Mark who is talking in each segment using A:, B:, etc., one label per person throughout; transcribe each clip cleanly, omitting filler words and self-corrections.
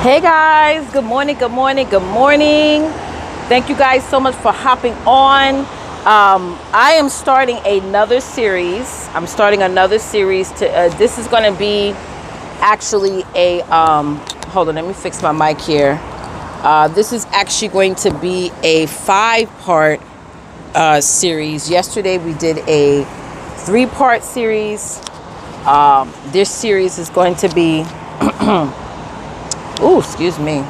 A: Hey guys, good morning, good morning, good morning. Thank you guys so much for hopping on. I am starting another series. This is going to be actually hold on, let me fix my mic here. This is actually going to be a 5-part series. Yesterday we did a 3-part series. This series is going to be oh, excuse me.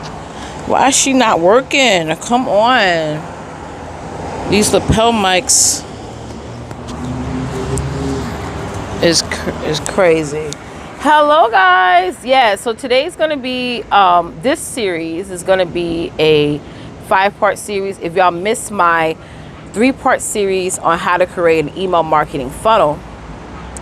A: Why is she not working? Come on. These lapel mics is crazy. Hello, guys. Yeah, so today's going to be, this series is going to be a 5-part series. If y'all missed my 3-part series on how to create an email marketing funnel,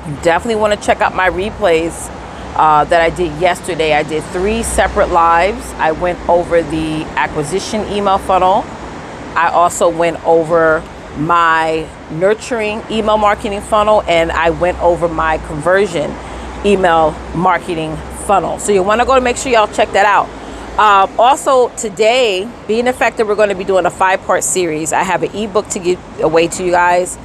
A: you definitely want to check out my replays that I did yesterday. I did 3 separate lives. I went over the acquisition email funnel. I also went over my nurturing email marketing funnel, and I went over my conversion email marketing funnel. So you want to go to make sure y'all check that out. Also today, being effective, we're going to be doing a 5-part series. I have an ebook to give away to you guys.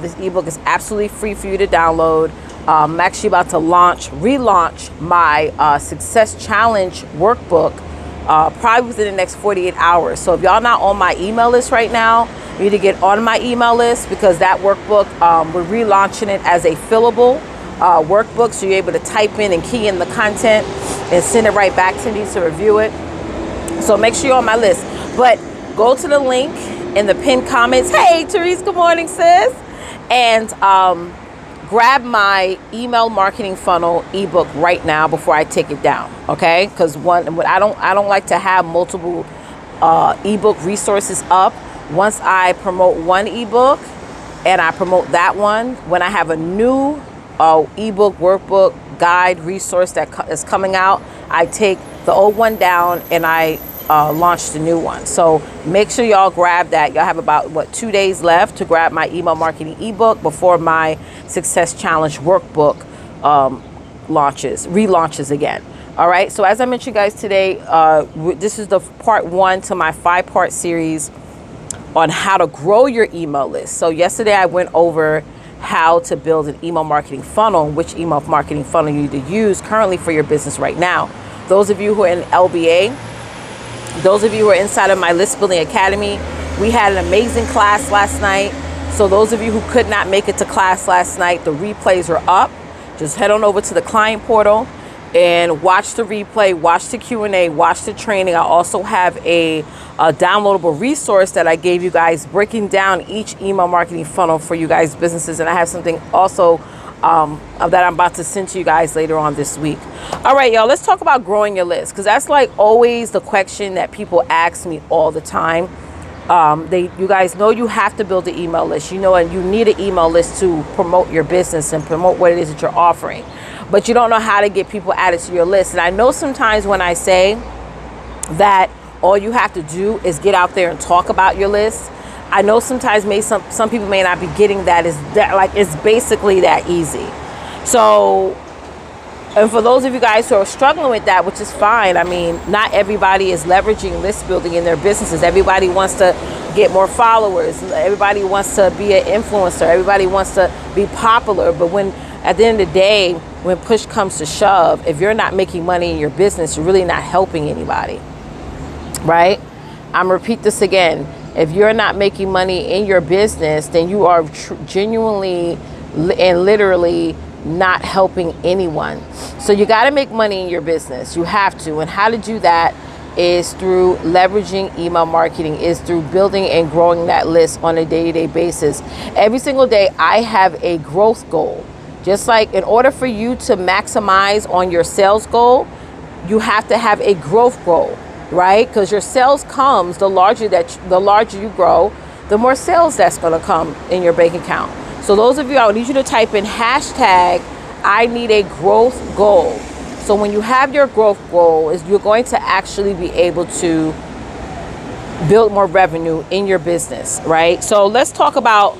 A: This ebook is absolutely free for you to download. I'm actually about to relaunch my Success Challenge workbook probably within the next 48 hours. So if y'all not on my email list right now, you need to get on my email list, because that workbook, we're relaunching it as a fillable workbook. So you're able to type in and key in the content and send it right back to me to review it. So make sure you're on my list. But go to the link in the pinned comments. Hey, Therese, good morning, sis. And grab my email marketing funnel ebook right now before I take it down, okay? Because I don't like to have multiple ebook resources up. Once I promote one ebook and I promote that one, when I have a new ebook, workbook, guide, resource that is coming out, I take the old one down and I launch the new one. So make sure y'all grab that. Y'all have about 2 days left to grab my email marketing ebook before my Success Challenge workbook relaunches again. All right. So as I mentioned, guys, today, this is the part 1 to my 5-part series on how to grow your email list. So yesterday I went over how to build an email marketing funnel, which email marketing funnel you need to use currently for your business right now. Those of you who are in LBA, those of you who are inside of my List Building Academy, we had an amazing class last night. So those of you who could not make it to class last night, the replays are up. Just head on over to the client portal and watch the replay, watch the Q&A, watch the training. I also have a downloadable resource that I gave you guys breaking down each email marketing funnel for you guys' businesses. And I have something also that I'm about to send to you guys later on this week. All right, y'all, let's talk about growing your list, because that's like always the question that people ask me all the time. You guys know you have to build an email list, and you need an email list to promote your business and promote what it is that you're offering, but you don't know how to get people added to your list. And I know sometimes when I say that all you have to do is get out there and talk about your list, I know sometimes some people may not be getting that. It's basically that easy. So, and for those of you guys who are struggling with that, which is fine. I mean, not everybody is leveraging list building in their businesses. Everybody wants to get more followers. Everybody wants to be an influencer. Everybody wants to be popular. But at the end of the day, when push comes to shove, if you're not making money in your business, you're really not helping anybody, right? I'm gonna repeat this again. If you're not making money in your business, then you are genuinely and literally not helping anyone. So you got to make money in your business. You have to. And how to do that is through leveraging email marketing, is through building and growing that list on a day-to-day basis. Every single day, I have a growth goal. Just like in order for you to maximize on your sales goal, you have to have a growth goal. Right? Because your sales comes, the larger you grow, the more sales that's going to come in your bank account. So those of you, I need you to type in hashtag, I need a growth goal. So when you have your growth goal, you're going to actually be able to build more revenue in your business, right? So let's talk about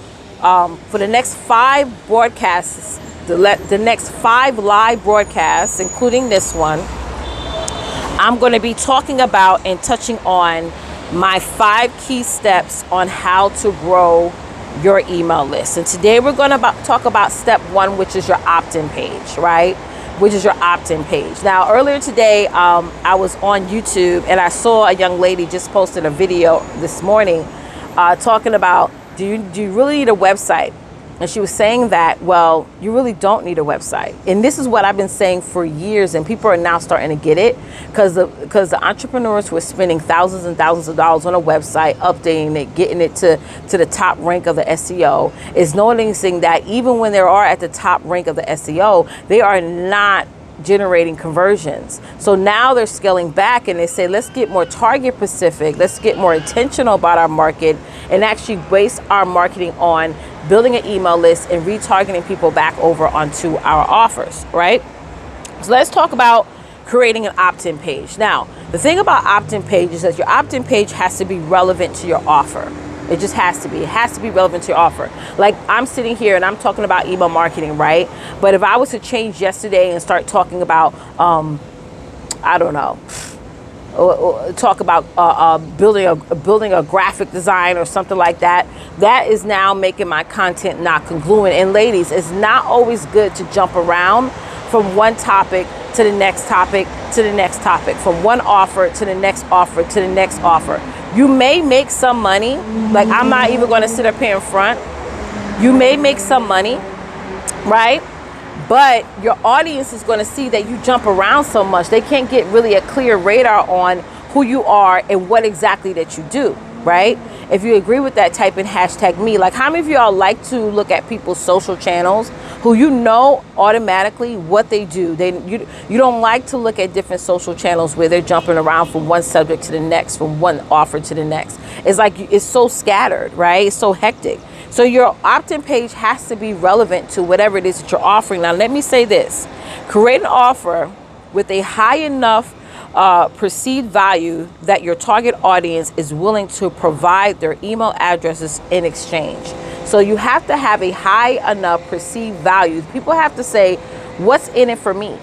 A: for the next 5 broadcasts, the next 5 live broadcasts, including this one, I'm going to be talking about and touching on my 5 key steps on how to grow your email list. And today we're going to talk about step 1, which is your opt-in page, right? Which is your opt-in page. Now, earlier today, I was on YouTube and I saw a young lady just posted a video this morning talking about, do you really need a website? And she was saying that, well, you really don't need a website. And this is what I've been saying for years, and people are now starting to get it because the entrepreneurs who are spending thousands and thousands of dollars on a website, updating it, getting it to the top rank of the SEO, is noticing that even when they are at the top rank of the SEO, they are not generating conversions. So now they're scaling back and they say, let's get more target specific, let's get more intentional about our market and actually base our marketing on building an email list and retargeting people back over onto our offers, right? So let's talk about creating an opt-in page. Now, the thing about opt-in page is that your opt-in page has to be relevant to your offer. It just has to be. It has to be relevant to your offer. Like, I'm sitting here and I'm talking about email marketing, right? But if I was to change yesterday and start talking about, I don't know, talk about building a graphic design or something like that, that is now making my content not congruent. And ladies, it's not always good to jump around from one topic to the next topic to the next topic, from one offer to the next offer to the next offer. You may make some money, like I'm not even going to sit up here in front. You may make some money, right? But your audience is going to see that you jump around so much. They can't get really a clear radar on who you are and what exactly that you do, right? If you agree with that, type in #me. Like, how many of y'all like to look at people's social channels who you know automatically what they do? You don't like to look at different social channels where they're jumping around from one subject to the next, from one offer to the next. It's like, it's so scattered, right? It's so hectic. So your opt-in page has to be relevant to whatever it is that you're offering. Now, let me say this. Create an offer with a high enough perceived value that your target audience is willing to provide their email addresses in exchange. So you have to have a high enough perceived value. People have to say, what's in it for me,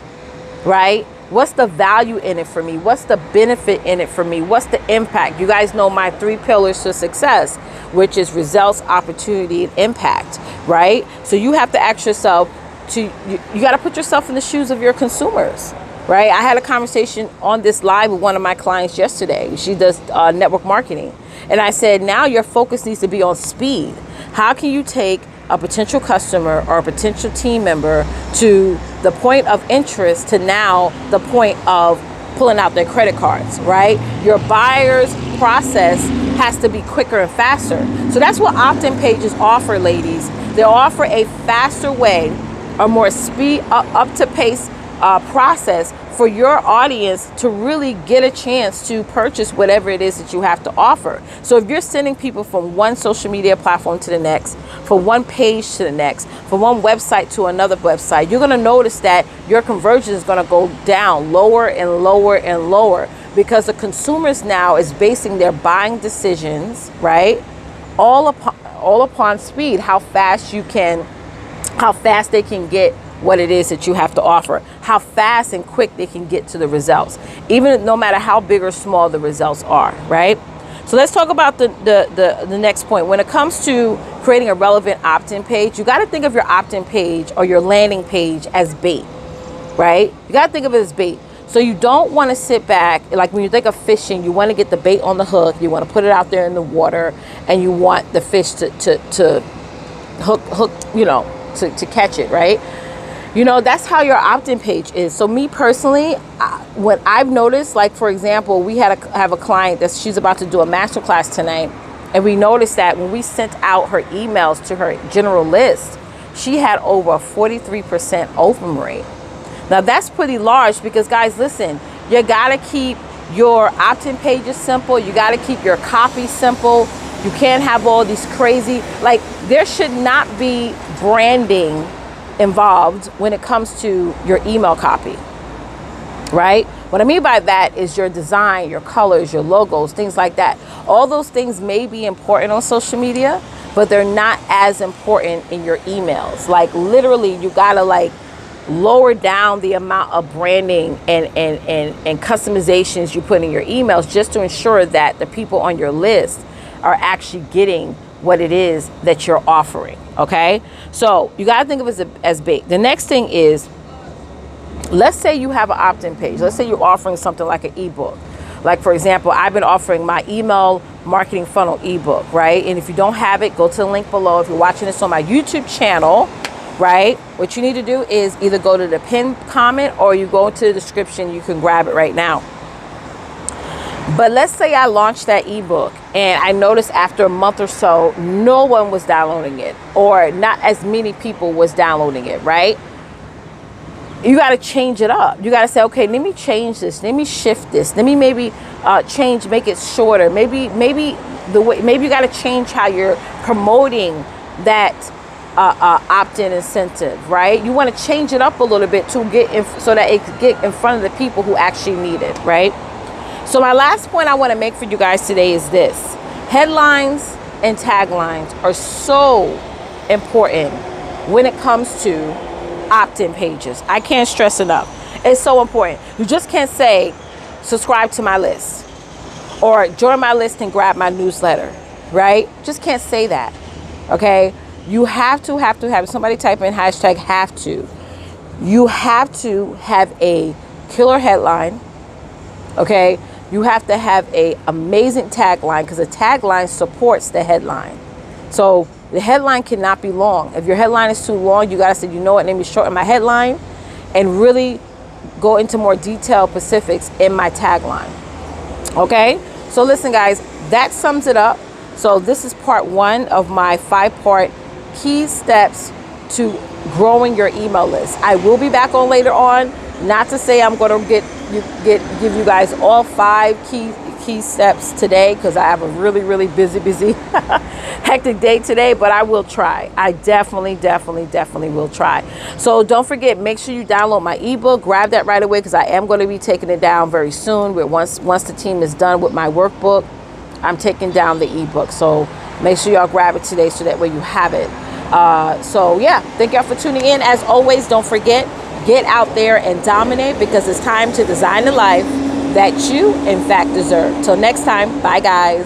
A: right? What's the value in it for me? What's the benefit in it for me? What's the impact? You guys know my 3 pillars to success, which is results, opportunity, and impact, right? So you have to ask yourself, you got to put yourself in the shoes of your consumers, right? I had a conversation on this live with one of my clients yesterday. She does network marketing. And I said, now your focus needs to be on speed. How can you take a potential customer or a potential team member to the point of interest to now the point of pulling out their credit cards, right? Your buyer's process has to be quicker and faster. So that's what opt-in pages offer, ladies. They offer a faster way, a more speed, up to pace process for your audience to really get a chance to purchase whatever it is that you have to offer. So if you're sending people from one social media platform to the next, from one page to the next, from one website to another website, you're going to notice that your conversion is going to go down lower and lower and lower, because the consumers now is basing their buying decisions, right, all upon speed, how fast they can get what it is that you have to offer, how fast and quick they can get to the results, even no matter how big or small the results are, right? So let's talk about the next point. When it comes to creating a relevant opt-in page, you got to think of your opt-in page or your landing page as bait, right? You got to think of it as bait. So you don't want to sit back, like when you think of fishing, you want to get the bait on the hook, you want to put it out there in the water, and you want the fish to hook, to catch it, right? You know, that's how your opt-in page is. So me personally, what I've noticed, like for example, we have a client that she's about to do a masterclass tonight, and we noticed that when we sent out her emails to her general list, she had over a 43% open rate. Now that's pretty large because, guys, listen, you gotta keep your opt-in pages simple. You gotta keep your copy simple. You can't have all these crazy, like there should not be branding involved when it comes to your email copy, right? What I mean by that is your design, your colors, your logos, things like that. All those things may be important on social media, but they're not as important in your emails. Like literally, you gotta like lower down the amount of branding and customizations you put in your emails, just to ensure that the people on your list are actually getting what it is that you're offering. Okay, so you got to think of it as big. The next thing is, let's say you have an opt-in page. Let's say you're offering something like an ebook. Like, for example, I've been offering my email marketing funnel ebook, right? And if you don't have it, go to the link below. If you're watching this on my YouTube channel, right, what you need to do is either go to the pinned comment or you go to the description. You can grab it right now. But let's say I launched that ebook and I noticed after a month or so, no one was downloading it, or not as many people was downloading it, right? You got to change it up. You got to say, okay, let me change this. Let me shift this. Let me maybe make it shorter. Maybe you got to change how you're promoting that opt-in incentive, right? You want to change it up a little bit to get in, so that it can get in front of the people who actually need it, right? So my last point I want to make for you guys today is this: headlines and taglines are so important when it comes to opt-in pages. I can't stress enough. It's so important. You just can't say subscribe to my list or join my list and grab my newsletter, right? Just can't say that. Okay, you have to somebody type in hashtag have to. You have to have a killer headline. Okay, you have to have a amazing tagline, because a tagline supports the headline. So the headline cannot be long. If your headline is too long, you gotta say, you know what, let me shorten my headline and really go into more detailed specifics in my tagline. Okay, so listen guys, that sums it up. So this is part 1 of my 5-part key steps to growing your email list. I will be back on later on. Not to say I'm going to give you guys all 5 key steps today, because I have a really busy hectic day today, but I will try. I definitely will try. So don't forget, make sure you download my ebook. Grab that right away, because I am going to be taking it down very soon. Once the team is done with my workbook, I'm taking down the ebook. So make sure y'all grab it today, so that way you have it. So yeah, thank y'all for tuning in. As always, don't forget, get out there and dominate, because it's time to design the life that you in fact deserve. Till next time, bye guys.